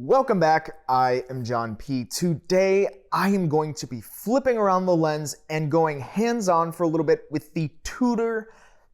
Welcome back. I am John P. Today, I am going to be flipping around the lens and going hands-on for a little bit with the Tudor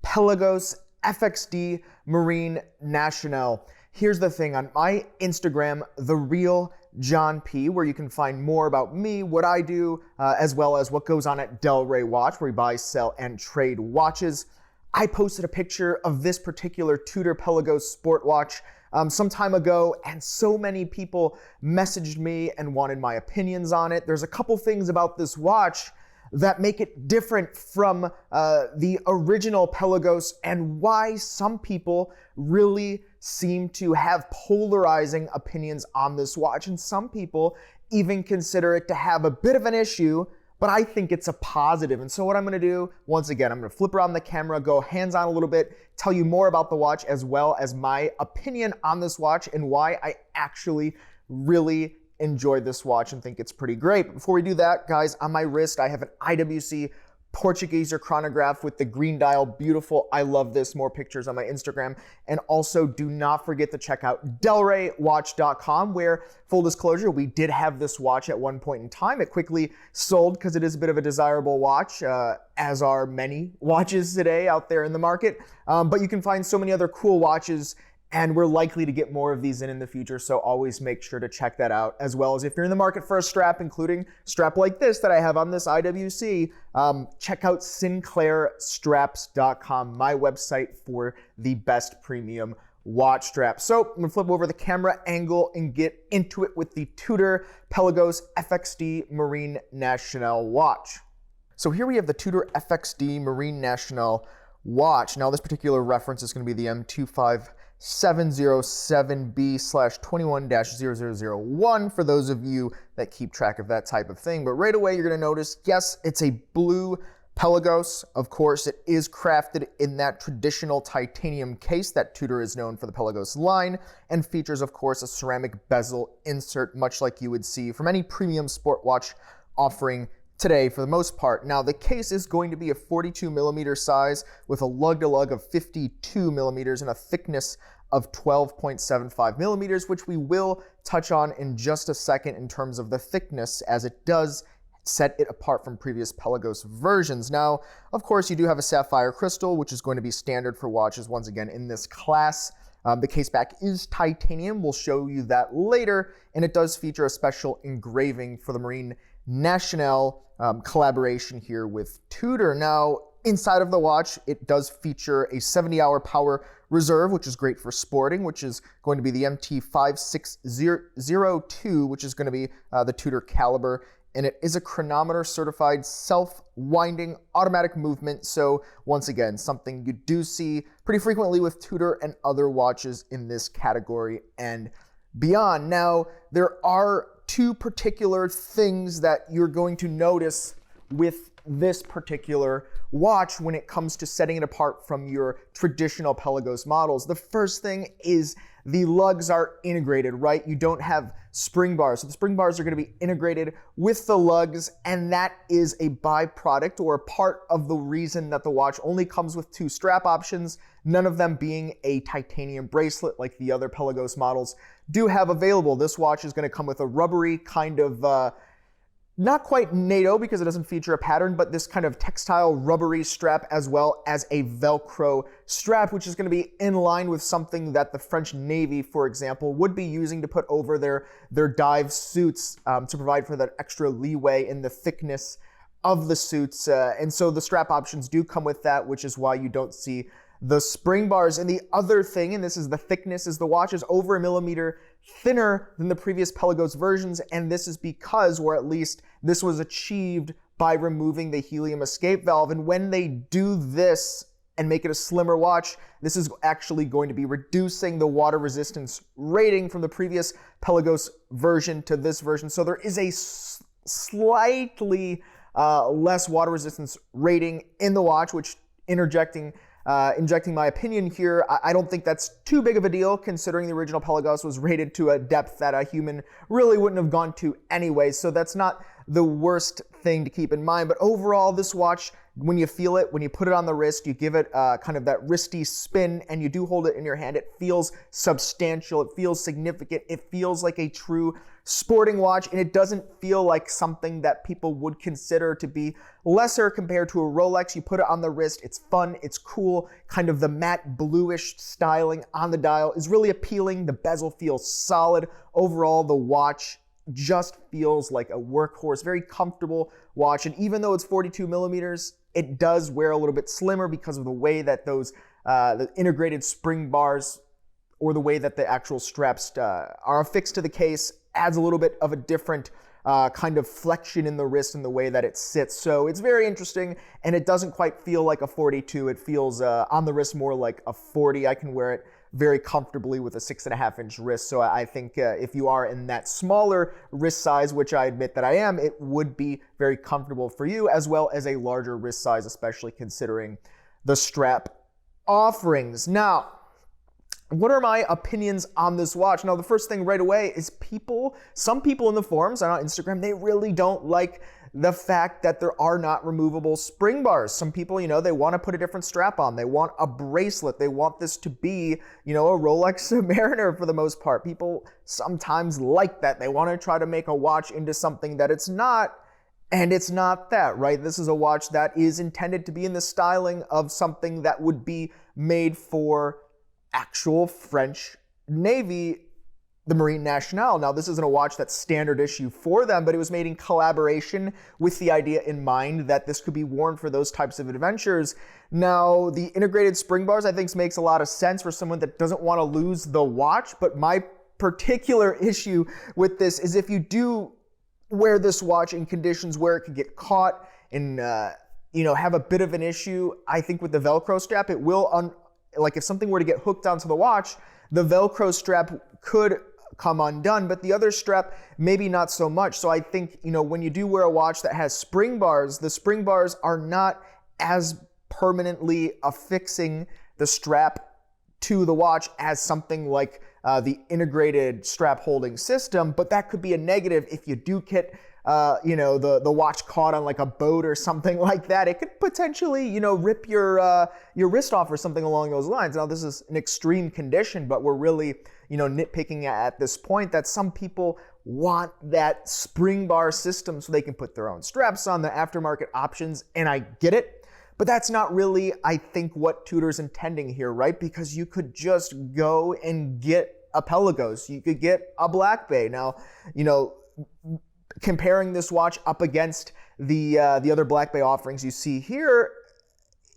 Pelagos FXD Marine Nationale. Here's the thing, on my Instagram, The Real John P, where you can find more about me, what I do, as well as what goes on at Del Rey Watch, where we buy, sell, and trade watches. I posted a picture of this particular Tudor Pelagos sport watch some time ago, and so many people messaged me and wanted my opinions on it. There's a couple things about this watch that make it different from the original Pelagos, and why some people really seem to have polarizing opinions on this watch, and some people even consider it to have a bit of an issue, but I think it's a positive. And so what I'm gonna do, once again, I'm gonna flip around the camera, go hands-on a little bit, tell you more about the watch as well as my opinion on this watch and why I actually really enjoy this watch and think it's pretty great. But before we do that, guys, on my wrist, I have an IWC Portuguese chronograph with the green dial. Beautiful. I love this. More pictures on my Instagram. And also do not forget to check out delreywatch.com, where, full disclosure, we did have this watch at one point in time. It quickly sold because it is a bit of a desirable watch, as are many watches today out there in the market. But you can find so many other cool watches, and we're likely to get more of these in the future, so always make sure to check that out. As well as if you're in the market for a strap, including a strap like this that I have on this IWC, check out sinclairstraps.com, my website for the best premium watch straps. So I'm gonna flip over the camera angle and get into it with the Tudor Pelagos FXD Marine Nationale watch. So here we have the Tudor FXD Marine Nationale watch. Now this particular reference is gonna be the M25707B/21-0001 for those of you that keep track of that type of thing. But right away you're gonna notice, yes, it's a blue Pelagos. Of course, it is crafted in that traditional titanium case that Tudor is known for the Pelagos line, and features, of course, a ceramic bezel insert, much like you would see from any premium sport watch offering today for the most part. Now the case is going to be a 42 millimeter size with a lug-to-lug of 52 millimeters and a thickness of 12.75 millimeters, which we will touch on in just a second in terms of the thickness, as it does set it apart from previous Pelagos versions. Now, of course, you do have a sapphire crystal, which is going to be standard for watches once again in this class. The case back is titanium. We'll show you that later, and it does feature a special engraving for the Marine Nationale collaboration here with Tudor. Now, inside of the watch, it does feature a 70-hour power reserve, which is great for sporting, which is going to be the MT5602, which is going to be the Tudor caliber. And it is a chronometer certified self-winding automatic movement. So once again, something you do see pretty frequently with Tudor and other watches in this category and beyond. Now, there are two particular things that you're going to notice with this particular watch when it comes to setting it apart from your traditional Pelagos models. The first thing is the lugs are integrated, right? You don't have spring bars. So the spring bars are going to be integrated with the lugs, and that is a byproduct or a part of the reason that the watch only comes with two strap options, none of them being a titanium bracelet like the other Pelagos models do have available. This watch is going to come with a rubbery kind of not quite NATO because it doesn't feature a pattern, but this kind of textile rubbery strap, as well as a Velcro strap, which is going to be in line with something that the French Navy, for example, would be using to put over their dive suits to provide for that extra leeway in the thickness of the suits. And so the strap options do come with that, which is why you don't see the spring bars. And the other thing, and this is the thickness, is the watch is over a millimeter thinner than the previous Pelagos versions, and this is because, or at least this was achieved by removing the helium escape valve. And when they do this and make it a slimmer watch, this is actually going to be reducing the water resistance rating from the previous Pelagos version to this version. So there is a slightly less water resistance rating in the watch, which injecting my opinion here, I don't think that's too big of a deal, considering the original Pelagos was rated to a depth that a human really wouldn't have gone to anyway. So that's not the worst thing to keep in mind. But overall, this watch when you feel it, when you put it on the wrist, you give it kind of that wristy spin and you do hold it in your hand, it feels substantial, it feels significant, it feels like a true sporting watch, and it doesn't feel like something that people would consider to be lesser compared to a Rolex. You put it on the wrist, it's fun, it's cool, kind of the matte bluish styling on the dial is really appealing. The bezel feels solid. Overall, the watch just feels like a workhorse, very comfortable watch. And even though it's 42 millimeters, it does wear a little bit slimmer because of the way that those the integrated spring bars, or the way that the actual straps are affixed to the case, adds a little bit of a different kind of flexion in the wrist and the way that it sits. So it's very interesting, and it doesn't quite feel like a 42. It feels on the wrist more like a 40. I can wear it very comfortably with a 6.5-inch wrist. So I think if you are in that smaller wrist size, which I admit that I am, it would be very comfortable for you, as well as a larger wrist size, especially considering the strap offerings. Now, what are my opinions on this watch? Now, the first thing right away is some people in the forums and on Instagram, they really don't like the fact that there are not removable spring bars. Some people, they want to put a different strap on. They want a bracelet. They want this to be, a Rolex Submariner for the most part. People sometimes like that. They want to try to make a watch into something that it's not, and it's not that, right? This is a watch that is intended to be in the styling of something that would be made for actual French Navy, the Marine Nationale. Now, this isn't a watch that's standard issue for them, but it was made in collaboration with the idea in mind that this could be worn for those types of adventures. Now, the integrated spring bars, I think, makes a lot of sense for someone that doesn't want to lose the watch, but my particular issue with this is if you do wear this watch in conditions where it could get caught and, have a bit of an issue, I think with the Velcro strap, it will like if something were to get hooked onto the watch, the Velcro strap could come undone, but the other strap, maybe not so much. So I think, when you do wear a watch that has spring bars, the spring bars are not as permanently affixing the strap to the watch as something like the integrated strap holding system, but that could be a negative if you do get the watch caught on like a boat or something like that. It could potentially, rip your wrist off or something along those lines. Now, this is an extreme condition, but we're really, nitpicking at this point that some people want that spring bar system so they can put their own straps on, the aftermarket options, and I get it. But that's not really, I think, what Tudor's intending here, right? Because you could just go and get a Pelagos. You could get a Black Bay. Now, comparing this watch up against the other Black Bay offerings you see here,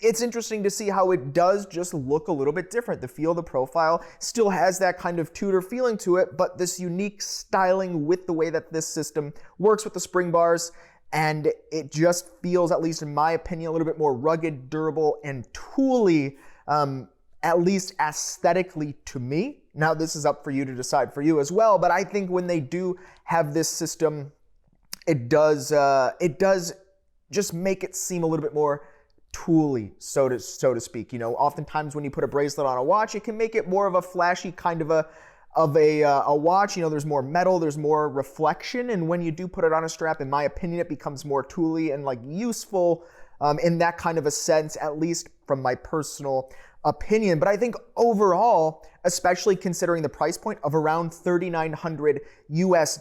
it's interesting to see how it does just look a little bit different. The feel, the profile still has that kind of Tudor feeling to it, but this unique styling with the way that this system works with the spring bars, and it just feels, at least in my opinion, a little bit more rugged, durable, and tooly, at least aesthetically to me. Now, this is up for you to decide for you as well, but I think when they do have this system, it does just make it seem a little bit more tooly, so to speak. Oftentimes when you put a bracelet on a watch, it can make it more of a flashy kind of a watch. There's more metal, there's more reflection, and when you do put it on a strap, in my opinion, it becomes more tooly and like useful in that kind of a sense, at least from my personal opinion. But I think overall, especially considering the price point of around $3,900 US,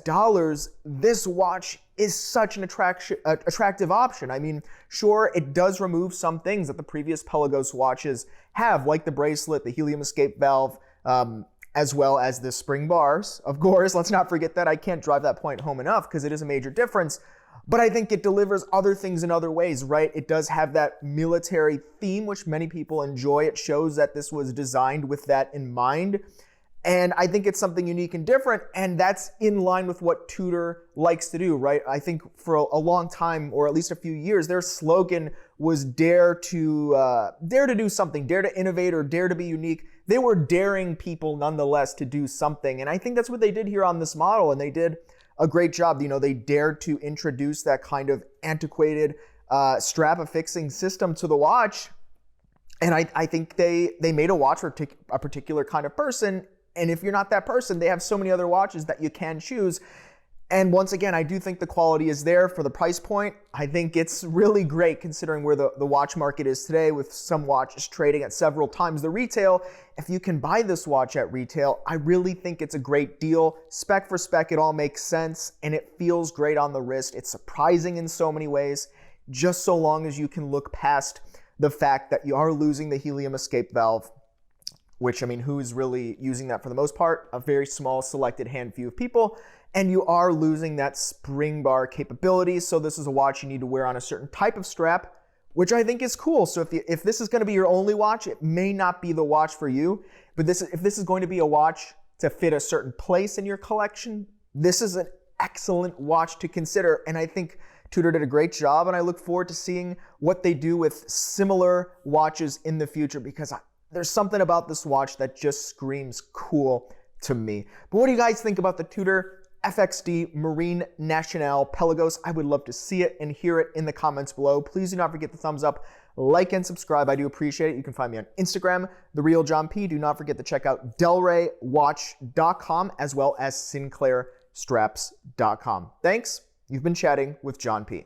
this watch is such an attractive option. I mean, sure, it does remove some things that the previous Pelagos watches have, like the bracelet, the helium escape valve, as well as the spring bars. Of course, let's not forget that. I can't drive that point home enough because it is a major difference. But I think it delivers other things in other ways, right? It does have that military theme, which many people enjoy. It shows that this was designed with that in mind. And I think it's something unique and different, and that's in line with what Tudor likes to do, right? I think for a long time, or at least a few years, their slogan was dare to do something, dare to innovate, or dare to be unique. They were daring people nonetheless to do something, and I think that's what they did here on this model, and they did a great job. They dared to introduce that kind of antiquated strap affixing system to the watch, and I think they made a watch for a particular kind of person. And if you're not that person, they have so many other watches that you can choose. And once again, I do think the quality is there for the price point. I think it's really great considering where the watch market is today, with some watches trading at several times the retail. If you can buy this watch at retail, I really think it's a great deal. Spec for spec, it all makes sense, and it feels great on the wrist. It's surprising in so many ways, just so long as you can look past the fact that you are losing the helium escape valve, which, I mean, who is really using that for the most part? A very small selected hand few of people. And you are losing that spring bar capability. So this is a watch you need to wear on a certain type of strap, which I think is cool. So if this is going to be your only watch, it may not be the watch for you. But if this is going to be a watch to fit a certain place in your collection, this is an excellent watch to consider. And I think Tudor did a great job, and I look forward to seeing what they do with similar watches in the future, because there's something about this watch that just screams cool to me. But what do you guys think about the Tudor FXD Marine Nationale Pelagos? I would love to see it and hear it in the comments below. Please do not forget the thumbs up, like, and subscribe. I do appreciate it. You can find me on Instagram, TheRealJohnP. Do not forget to check out DelReyWatch.com as well as SinclairStraps.com. Thanks. You've been chatting with John P.